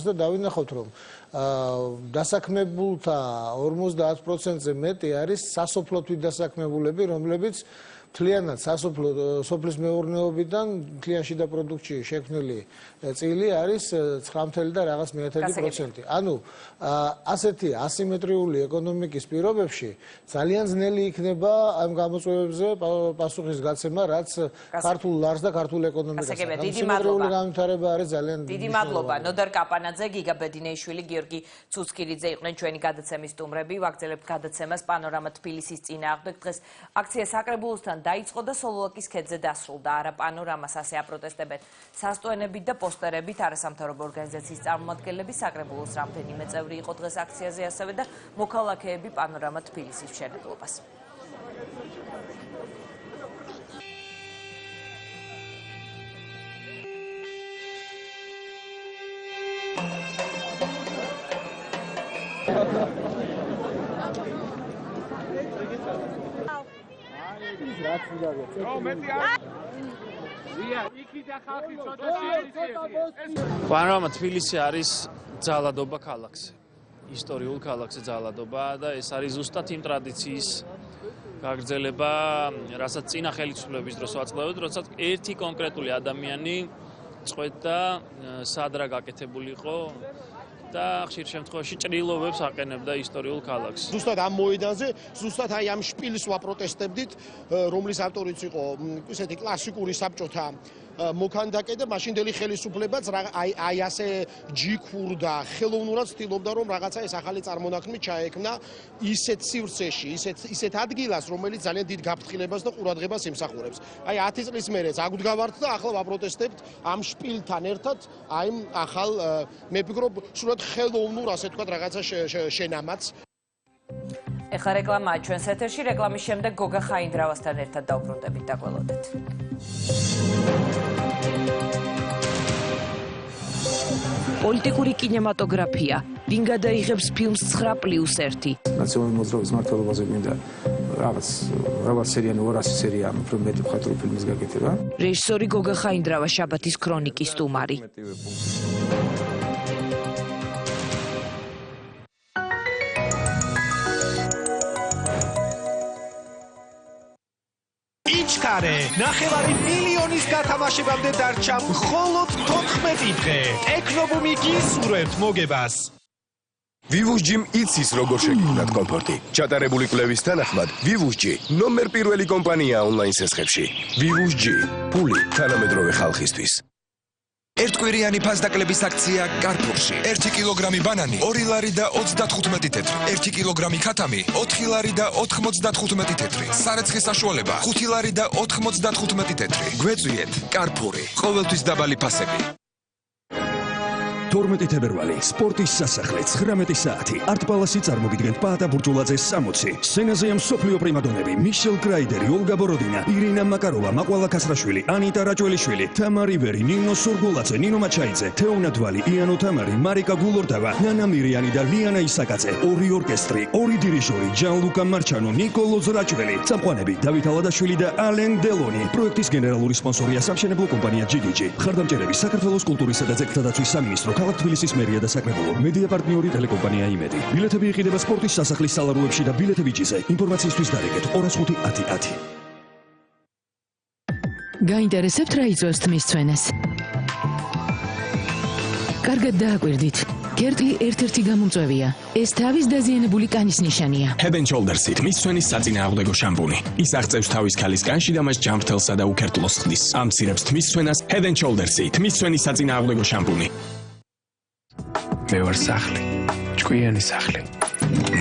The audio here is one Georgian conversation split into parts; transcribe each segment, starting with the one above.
და დავინახავთ, რომ დასაქმებულთა 50%-ზე მეტი არის სასოფლო დასაქმებულები, რომლებიც მთლიანად სოფლის მეურნეობიდან მთლიან შიდა პროდუქტში შექმნილი წილი არის 9 და რაღაც %. ანუ ასეთი ასიმეტრიული ეკონომიკის პირობებში ძალიან ძნელი იქნება ამ გამოწვევებზე პასუხის გაცემა, რაც ქართულ ლარს და ქართულ ეკონომიკას. ასიმეტრიული განვითარება არის ძალიან დიდი მადლობა. ნოდარ კაპანაძე, გიგა ბედინეიშვილი, გიორგი ცუცქირიძე იყვნენ ჩვენი გადაცემის სტუმრები. ვაგრძელებთ გადაცემას პანორამა თბილისის წინააღმდეგ. დღეს აქცია საკრებულოსთან დაიწყო და სოლოაკის ქედზე დასრულდა. არა პანორამას ასე აპროტესტებენ სასტოენებით და პოსტერებით არასამთავრობო ორგანიზაციის წარმომადგენლები. საკრებულოს რამდენიმე წევრი იყო დღეს აქციაზე, ასევე და მოქალაქეები პანორამა თბილისის მშენებლობას. პანორამა თბილისი არის ძალადობა ქალაქზე, ისტორიულ ქალაქზე ძალადობა და ეს არის ზუსტად იმ ტრადიციის გაგრძელება, რასაც წინა ხელისუფლების დროს ვაწყდავთ, როდესაც ერთი კონკრეტული ადამიანი წყვეტდა სადრა გაკეთებული იყო და ხშირ შემთხვევაში ჭრილობებს აყენებდა ისტორიულ ქალაქს. ზუსტად ამ მოედანზე, ზუსტად აი ამ შპილს ვაპროტესტებდით, რომლის ავტორიც იყო ისეთი კლასიკური საბჭოთა მოქანდაკე და მაშინდელი ხელისუფლებაც აი ასე ჯიქურ და ხელოვნურად ცდილობდა, რომ რაღაცა ეს ახალი წარმონაქმნი ჩაექმნა ისეთ სივრცეში, ისეთ ადგილას, რომელიც ძალიან დიდ გაფრთხილებას და ყურადღებას ემსახურებს. აი 10 წლის მერეც აგვდგავართ და ახლა ვაპროტესტებთ ამ შპილთან ერთად, აი ახალ მე ვფიქრობ, სულად ხელოვნურ, ასე თქვა, რაღაცა შენამაც. ეხლა რეკლამაა ჩვენს ეთერში, რეკლამის შემდეგ გოგა ხაინდრავასთან ერთად დავბრუნდებით, დაგველოდეთ. პოლიტიკური კინემატოგრაფია. ვინ გადაიღებს ფილმს 9+1? ნაციონალური მოძრაობის მმართველობაზე მინდა რაღაც სერიანი 200 სერია უფრო მეტი მხატვრული ფილმის გაკეთება. რეჟისორი გოგა ხაინდრავა, შაბათის ქრონიკის სტუმარი. იჩქარე, 9 მილიონის გათამაშებამდე დარჩა მხოლოდ 14 დღე. ტექნობუმი გისურვებთ მოგებას. VivusG-მ იცის როგორ შეგიქმნათ კომფორტი. ჩატარებული კვლევის თანახმად, VivusG ნომერ პირველი კომპანია ონლაინ სესხებში. VivusG, ფული თანამედროვე ხალხისთვის. ერთკვირიანი ფასდაკლების აქცია კარპურში. 1 კილოგრამი ბანანი 2 ლარი და 35 თეთრი. 1 კილოგრამი ქათამი 4 ლარი და 95 თეთრი. სარეცხის საშუალება 5 ლარი და 95 თეთრი. გვეწვიეთ კარპური. ყოველთვის დაბალი ფასები. 12 თებერვალი, სპორტის სასახლე, 19 საათი. არტ-პალასი წარმოგიდგენთ პაატა ბურჯულაძეს 60. სცენაზეა მსოფლიო პრიმადონები: მიშელ კრაიდერი, ოლგა ბოროდინა, ირინა მაკაროვა, მაყვალა ქასრაშვილი, ანიტა რაჭველიშვილი, თამა რივერი, ნინო სურგულაძე, ნინო მაჩაიძე, თეონა დვალი, იანო თამარი, მარიკა გულორდავა, ნანა მირიანი და ლიანა ისაკაძე. 2 ორკესტრი, 2 დირიჟორი, ჯანლუკა მარჩანო, ნიკოლოზ რაჭველი, წამყვანები: დავით ალადაშვილი და ალენ დელონი. პროექტის გენერალური სპონსორია სამშენებლო კომპანია GDG. ხარდამჭერები საქართველოს კულტურისა და ძეგლთა დაცვის სამინისტრო, ქალაქ თბილისის მერია და საკრებულო, მედია პარტნიორი ტელეკომპანია იმედი. ბილეთები იყიდება სპორტის სასახლის სალაროებში და ბილეთები ჯიზე. ინფორმაციისთვის დარეგეთ 205 10 10. გაინტერესებთ რა იწვევს თმის ცვენას? კარგად დააკვირდით. კერტლი ერთ-ერთი გამომწვევია. ეს თავის დაზიანებული კანის ნიშანია. Head and Shoulders-ი თმის ცვენის საწინააღმდეგო შამპუნი. ის აღწევს თავის ქალის კანში და მას ჯანმრთელსა და უქერტლოს ხდის. ამცირებს თმის ცვენას Head and Shoulders-ი თმის ცვენის საწინააღმდეგო შამპუნი. მე ვარ სახლი, ჭკვიანი სახლი.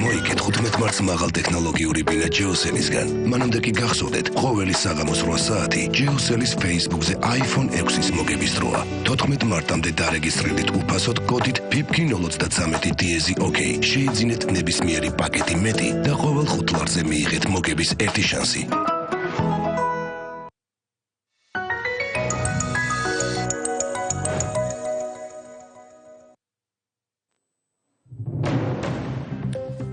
მოიგეთ 15 მარტს მაღალ ტექნოლოგიური ბინა ჯეოსელისგან. მანამდე კი გახსოვდეთ, ყოველი საღამოს 8 საათი ჯეოსელის Facebook-ზე iPhone 6-ის მოგების დროა. 14 მარტამდე დარეგისტრირდით უფასოდ კოდით PIPKIN-33 დიეზი OK. შეიძინეთ ნებისმიერი პაკეტი მეტი და ყოველ 5 ლარზე მიიღეთ მოგების ერთი შანსი.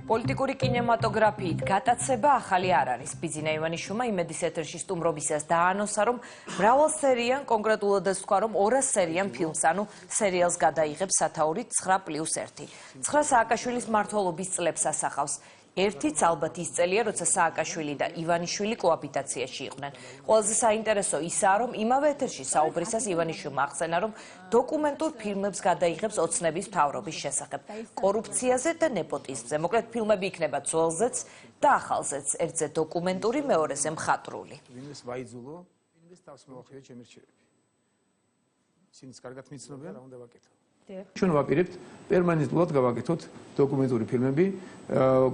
პოლიტიკური კინემატოგრაფიით გატაცება ახალი არ არის. ბიძინა ივანიშვილმა იმედის ეთერში სტუმრობისას დაანონსა, რომ მრავალ სერიან, კონკრეტულად ეს თქვა, რომ 200 სერიან ფილმს, ანუ სერიალს გადაიღებს სათაური 9+1. 9 სააკაშვილის მმართველობის წლებს ასახავს. ერთიც ალბათ ის წელია, როცა სააკაშვილი და ივანიშვილი კოაბიტაციაში იყვნენ. ყველაზე საინტერესო ისაა, რომ იმავე ეთერში საუბრისას ივანიშვილმა ახსენა, რომ დოკუმენტურ ფილმებს გადაიღებს ოცნების მთავრობის შესახებ, კორუფციაზე და ნეპოტიზმზე. მოკლედ ფილმები იქნება ძველზეც და ახალზეც, ერთზე დოკუმენტური, მეორეზე მხატვრული. ვინმეს ვაიძულო, ვინმეს თავს მოახია ჩემი რჩევები. ისინიც კარგად მიცნობენ, რა უნდა ვაკეთო. ჩვენ ვაპირებთ პერმანენტულად გავაკეთოთ დოკუმენტური ფილმები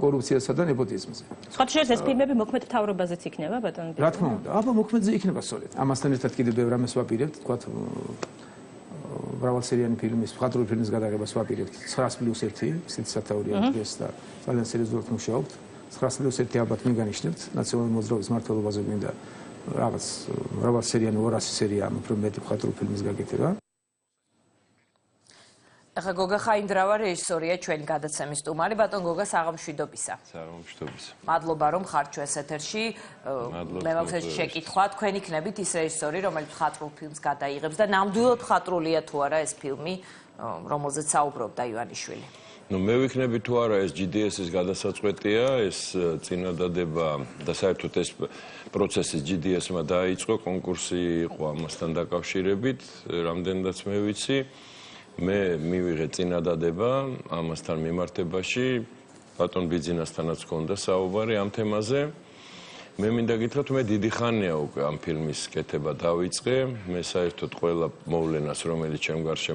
კორუფციასა და ნეპოტიზმზე. სხვა შორის ეს ფილმები მოქმედ მთავრობაზეც იქნება, ბატონო? რა თქმა უნდა, აბა მოქმედზე იქნება სწორედ. ამასთან ერთად კიდევ ბევრ რამეს ვაპირებთ, თქვათ მრავალსერიანი ფილმის, მხატვრული ფილმის გადაღებას ვაპირებთ 9+1, ისეთი სათაურია დღეს და ძალიან სერიოზულად მუშაობთ. 9+1 ალბათ მიგანიშნებთ, ნაციონალური მოძრაობის მმართველობაზე მინდა რაღაც მრავალსერიანი 200 სერია ამ უფრო მეტი მხატვრული ფილმის გაკეთება. ახლა გოგა ხაინდრავა რეჟისორია ჩვენი გადაცემის სტუმარი, ბატონ გოგა საღამშვიდობისა. საღამშვიდობისა. მადლობა რომ ხართ ჩვენს ეთერში. მე მაქვს შეკითხვა, თქვენ იქნებით ის რეჟისორი, რომელიც მხატვრულ ფილმს გადაიღებს და ნამდვილად მხატვრულია თუ არა ეს ფილმი, რომელზეც საუბრობდა ივანიშვილი. ნუ მე ვიქნები თუ არა ეს GDS-ის გადასაწყვეტია, ეს წინადადება და საერთოდ ეს პროცესი GDS-მა დაიწყო, კონკურსი იყო ამასთან დაკავშირებით, რამდენადაც მე ვიცი. მე მივიღე წინადადება ამასთან მიმართებაში, ბატონ ბიძინასთანაც ჰქონდა საუბარი ამ თემაზე. მე მინდა გითხრათ, მე დიდი ხანია უკვე ამ ფილმის კეთება დავიწყე, მე საერთოდ ყველა მოვლენას, რომელიც ჩემ გარშემო